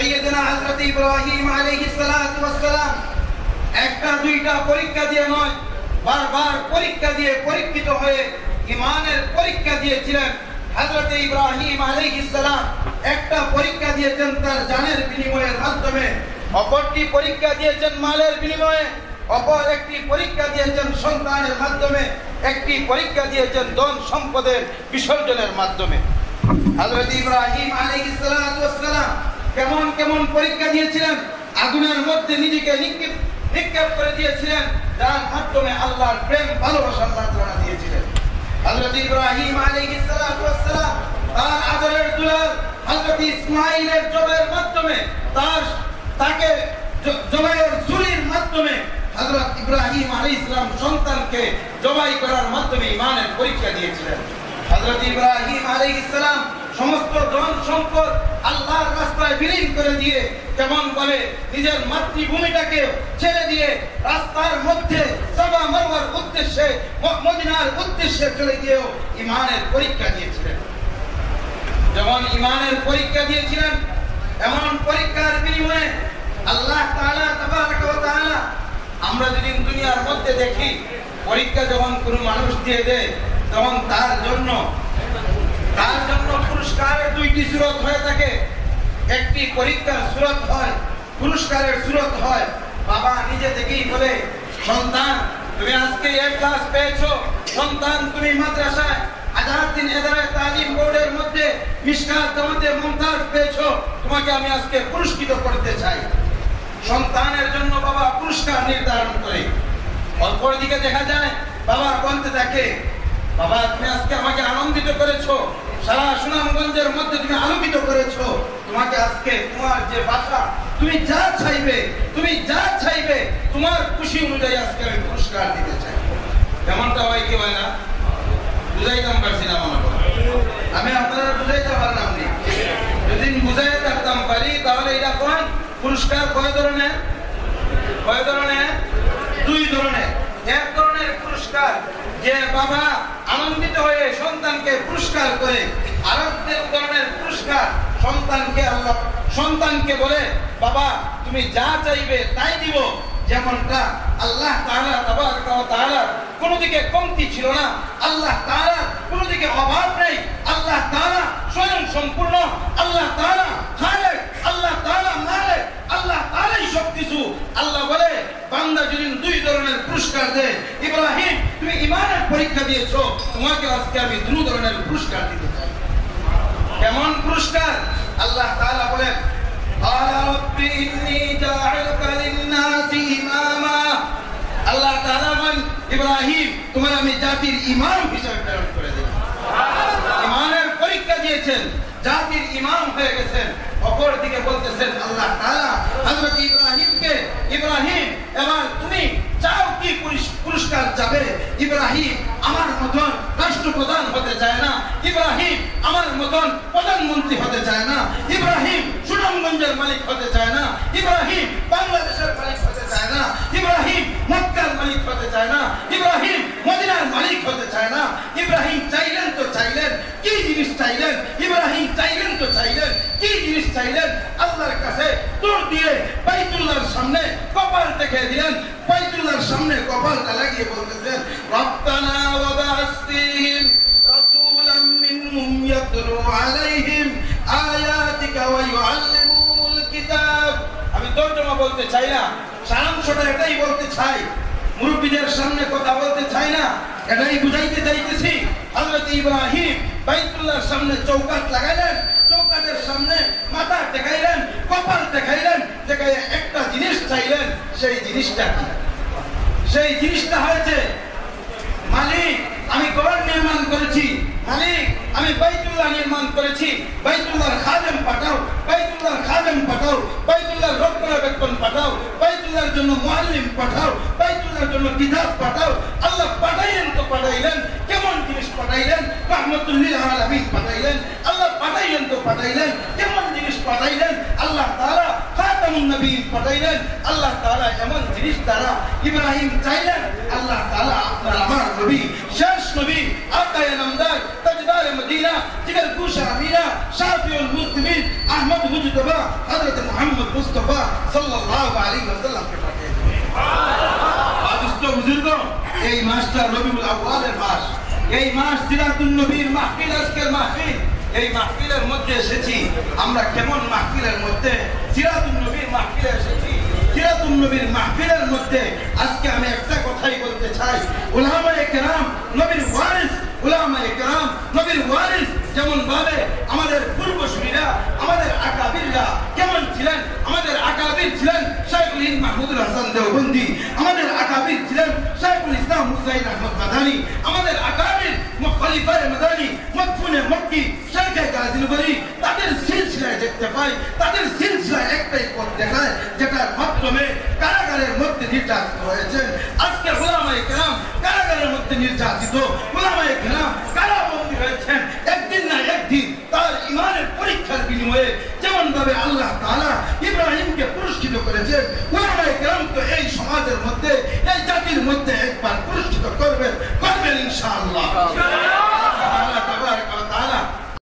সাইয়েদনা হযরত ইব্রাহিম আলাইহিস সালাতু ওয়াস সালাম একটা দুইটা পরীক্ষা দিয়ে নয়, বারবার পরীক্ষা দিয়ে পরীক্ষিত হয়ে ঈমানের পরীক্ষা দিয়েছিলেন। হযরত ইব্রাহিম আলাইহিস সালাম একটা পরীক্ষা দিয়েছেন তার জানের বিনিময়ের মাধ্যমে, অপরটি পরীক্ষা দিয়েছেন মালের বিনিময়ে, অপর একটি পরীক্ষা দিয়েছেন সন্তানের মাধ্যমে, একটি পরীক্ষা দিয়েছেন ধন সম্পদের বিসর্জনের মাধ্যমে। হযরত ইব্রাহিম আলাইহিস সালাতু ওয়াস সালাম কেমন কেমন পরীক্ষা দিয়েছিলেন। আগুনের মধ্যে নিজেকে নিক্ষেপ করে দিয়েছিলেন, যার মাধ্যমে আল্লাহর প্রেম ভালোবাসার মাত্রা দিয়েছিলেন। হযরত ইব্রাহিম আলাইহিস সালাতু ওয়াস সালাম তার আদরের দুলাল হযরত ইসমাঈলের জবের মাধ্যমে, তাকে জবাইয়ের ছুরির মাধ্যমে হযরত ইব্রাহিম আলাইহিস সালাম সন্তানকে জবাই করার মাধ্যমে ঈমানের পরীক্ষা দিয়েছিলেন। হযরত ইব্রাহিম আলাইহিস সালাম সমস্ত ধন সম্পদ আল্লাহর রাস্তায় বিলীন করে দিয়ে, কেমন ভাবে নিজের মাতৃভূমিটাকে ছেড়ে দিয়ে রাস্তার মধ্যে সাফা মারওয়ার উদ্দেশ্যে, মদিনার উদ্দেশ্যে চলে গিয়েও ঈমানের পরীক্ষা দিয়েছিলেন। যেমন ঈমানের পরীক্ষা দিয়েছিলেন, এমন পরীক্ষার বিনিময়ে আল্লাহ তাআলা তাবারাকা ওয়া তাআলা, আমরা যদি দুনিয়ার মধ্যে দেখি পরীক্ষা যখন কোনো মানুষ দিয়ে দেয় তখন তার জন্য পুরস্কারের দুইটি সূরত হয়ে থাকে। একটি পরীক্ষার সূরত হয়, পুরস্কারের সূরত হয়। বাবা নিজে থেকেই বলে, সন্তান তুমি আজকে এ ক্লাস পেয়েছো, সন্তান তুমি মাদ্রাসায় আজাদউদ্দিন ইদারা তালিম বোর্ডের মধ্যে মিশকাত জামাতে মুমতাজ পেয়েছো, তোমাকে আমি আজকে পুরস্কৃত করতে চাই। সন্তানের জন্য বাবা পুরস্কার নির্ধারণ করে। অপরদিকে দেখা যায় বাবা বলতে থাকে, বাবা তুমি আজকে আমাকে আনন্দিত করেছো, সারা সুনামগঞ্জের মধ্যে তুমি আলোকিত করেছো, তোমাকে আজকে তোমার যে বাসা তুমি যা চাইবে তোমার খুশি অনুযায়ী আজকে আমি পুরস্কার দিতে চাই। যেমনটা হয় কি হয় না, বুঝাইতাম পারছি না মনে হয়, আমি আপনারা বুঝাইতে পারলাম না। যদি বুঝাই থাকতাম পারি তাহলে এটা কোন পুরস্কার কয় ধরনের? দুই ধরনের। এক ধরনের পুরস্কার যে বাবা আনন্দিত হয়ে সন্তানকে পুরস্কার করে, আর এক ধরনের পুরস্কার সন্তানকে বলে, বাবা তুমি যা চাইবে তাই দিব। যেমনটা আল্লাহ তাআলা তাবারাকা ওয়া তাআলা কোনো দিকে কমতি ছিল না, আল্লাহ তাআলা কোনো দিকে অভাব নেই, আল্লাহ তাআলা স্বয়ং সম্পূর্ণ, আল্লাহ তাআলা খালেক, আল্লাহ তাআলা মালিক, আল্লাহ তাআলাই সবকিছু। আল্লাহ বলে বান্দা যদি দুই ধরনের পুরস্কার দেয়, ইব্রাহিম তুমি ঈমানের পরীক্ষা দিয়েছো, তোমাকে আজকে আমি দুই ধরনের পুরস্কার দিতে চাই। কেমন পুরস্কার? আল্লাহ তাআলা বলেন, ক্বালা রাব্বি ইন্নী জাআলুকা লিন-নাসি ইমামা। আল্লাহ তাআলা বলেন, ইব্রাহিম তোমার আমি জাতির ইমাম হিসেবে প্রেরণ করে দেব। ঈমানের পরীক্ষা দিয়েছেন, জাতির ইমাম হয়ে গেছেন। অপর দিকে বলতেছেন আল্লাহ তাআলা হযরত ইব্রাহিমকে, ইব্রাহিম এবার তুমি চাও কি পুরস্কার চাবে? ইব্রাহিম আমার মতন রাষ্ট্রপ্রধান হতে চায় না, ইব্রাহিম আমার মতন প্রধানমন্ত্রী হতে চায় না, ইব্রাহিম সুনামগঞ্জের মালিক হতে চায় না, ইব্রাহিম বাংলাদেশের মালিক হতে চায় না, ইব্রাহিম মক্কার মালিক হতে চায় না, ইব্রাহিম মদিনার মালিক হতে চায় না। ইব্রাহিম চাইলেন তো চাইলেন, কি জিনিস চাইলেন? ইব্রাহিম চাইলেন তো চাইলেন, কি জিনিস চাইলেন? আল্লাহর কাছে দৌড় দিয়ে বাইতুল্লাহর সামনে কপাল টেকে দিলেন, বাইতুল্লাহর সামনে কপালটা লাগিয়ে বলতেছেন, রব্বানা ওয়া বা'আস ফীহিম রাসূলাম মিনহুম ইয়াতলু আলাইহিম আয়াতিকা ওয়া ইউআল্লিমুহুমুল কিতাব। আমি তর্জমা বলতে চাই না, সারাংশটা এটাই বলতে চাই, মুরব্বিদের সামনে কথা বলতে চাই না, এটাই বুঝাইতে চাইতেছি। হযরত ইব্রাহিম বাইতুল্লাহর সামনে চৌকাঠ লাগাইলেন, চৌকাঠের সামনে মাথা টেকাইলেন, কপাল টেকাইলেন, টেকাইয়া একটা জিনিস চাইলেন। সেই জিনিসটা কি? সেই জিনিসটা হয়েছে, মালিক আমি ঘর নির্মাণ করেছি, মালিক আমি বাইতুল্লাহ নির্মাণ করেছি, বাইতুল্লাহর খাদেম পাঠাও, বাইতুল্লাহর খাদেম পাঠাও, বাইতুল্লাহর রক্ষণাবেক্ষণ পাঠাও, বাইতুল্লাহর জন্য মুআল্লিম পাঠাও, বাইতুল্লাহর জন্য কিতাব পাঠাও। আল্লাহ পাঠাইলেন তো পাঠাইলেন, কেমন জিনিস পাঠাইলেন? রাহমাতুল লিল আলামিন পাঠাইলেন। আল্লাহ পাঠাইলেন তো পাঠাইলেন, কেমন জিনিস পাঠাইলেন? আল্লাহ তাআলা খাতামুন নবীয়্যিন পাঠাইলেন। আল্লাহ তাআলা এমন জিনিস দ্বারা ইব্রাহিম চাইলেন, আল্লাহ তাআলা আপনার আমার নবী, শেষ নবী, আকায়ে নামদার, তাজদার মদিনা, জিগর গুশা আমিনা, শাফিউল মুসলিমিন, আহমদ মুজতবা, হযরত মুস্তাফা সাল্লাল্লাহু আলাইহি ওয়াসাল্লামকে পাঠিয়েছেন। আদুষ্ট বুজুর্গ, এই মাসটা রবিউল আউয়ালের মাস, এই মাস সিরাতুন নবীর মাহফিল, আজকের মাহফিল। এই মাহফিলের মধ্যে এসেছি আমরা, কেমন মাহফিলের মধ্যে? সিরাতুন নবীর মাহফিলে এসেছি। সিরাতুন নবীর মাহফিলের মধ্যে আজকে আমি একটা কথাই বলতে চাই, উলামায়ে কেরাম নবীর ওয়ারিস, উলামায়ে কেরাম নবীর ওয়ারিস যেমন ভাবে আমাদের পূর্বসূরীরা, আমাদের আকাবিররা কেমন ছিলেন? আমাদের আকাবির ছিলেন শাইখুল হিন্দ মাহমুদুল হাসান দেওবন্দি, আমাদের আকাবির ছিলেন শাইখুল ইসলাম হুসাইন আহমদ মাদানী, আমাদের আকাবির খলিফায়ে মাদানী মদফুনে মক্কি শাইখ গাজীল বলি। তাদের সিলসিলায় দেখতে পাই, তাদের সিলসিলায় একটাই পথ দেখায়, যেটার মাধ্যমে কারাগারের মধ্যে নির্যাতিত হয়েছেন। আজকে উলামায়ে কেরাম কারাগারের মধ্যে নির্যাতিত, উলামায়ে কেরাম কারাবন্দী হয়েছেন। একদিন না একদিন তার ইমানের পরীক্ষার বিনিময়ে যেমন ভাবে আল্লাহ তাআলা ইব্রাহিমকে পুরস্কৃত করেছেন, উলামায়ে কেরাম তো এই সমাজের মধ্যে, এই জাতির